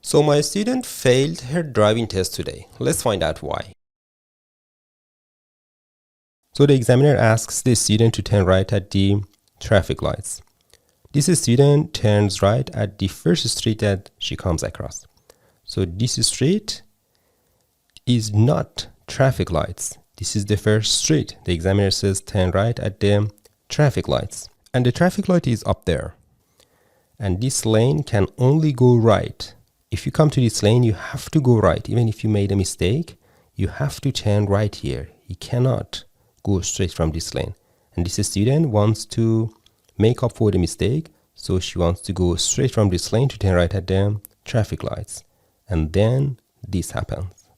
So my student failed her driving test today. Let's find out why. So the examiner asks the student to turn right at the traffic lights. This student turns right at the first street that she comes across. So this street is not traffic lights. This is the first street. The examiner says turn right at the traffic lights. And the traffic light is up there. And this lane can only go right. If you come to this lane, you have to go right. Even if you made a mistake, you have to turn right here. You cannot go straight from this lane. And this student wants to make up for the mistake. So she wants to go straight from this lane to turn right at the traffic lights. And then this happens.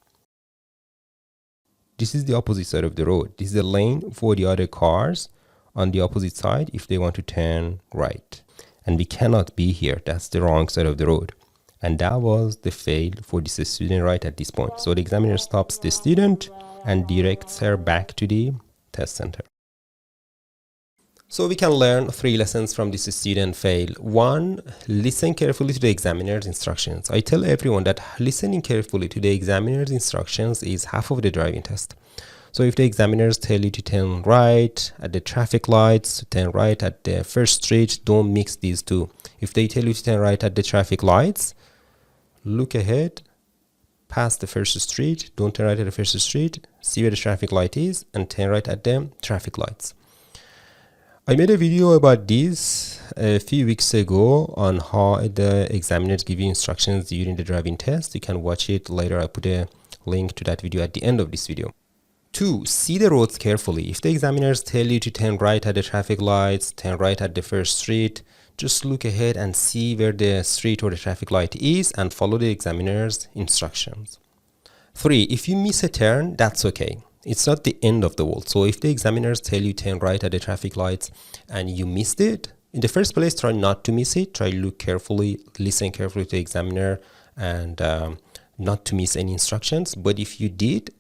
This is the opposite side of the road. This is the lane for the other cars on the opposite side if they want to turn right. And we cannot be here. That's the wrong side of the road. And that was the fail for this student right at this point. So the examiner stops the student and directs her back to the test center. So we can learn 3 lessons from this student fail. 1, listen carefully to the examiner's instructions. I tell everyone that listening carefully to the examiner's instructions is half of the driving test. So if the examiners tell you to turn right at the traffic lights, turn right at the first street, don't mix these two. If they tell you to turn right at the traffic lights, look ahead, past the first street, don't turn right at the first street, see where the traffic light is, and turn right at the traffic lights. I made a video about this a few weeks ago on how the examiners give you instructions during the driving test. You can watch it later. I put a link to that video at the end of this video. 2, see the roads carefully. If the examiners tell you to turn right at the traffic lights, turn right at the first street, just look ahead and see where the street or the traffic light is and follow the examiner's instructions. 3, if you miss a turn, that's okay. It's not the end of the world. So if the examiners tell you turn right at the traffic lights and you missed it, in the first place, try not to miss it. Try to look carefully, listen carefully to the examiner and not to miss any instructions. But if you did,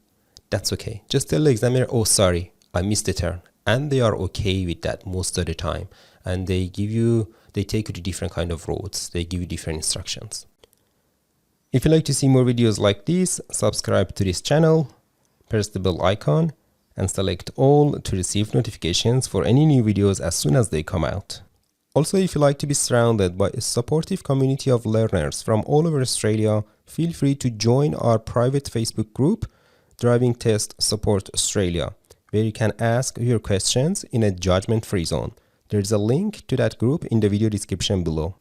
that's okay. Just tell the examiner, oh, sorry, I missed the turn. And they are okay with that most of the time. And they take you to different kind of roads. They give you different instructions. If you'd like to see more videos like this, subscribe to this channel. Press the bell icon and select all to receive notifications for any new videos as soon as they come out. Also, if you like to be surrounded by a supportive community of learners from all over Australia, feel free to join our private Facebook group, Driving Test Support Australia, where you can ask your questions in a judgment-free zone. There is a link to that group in the video description below.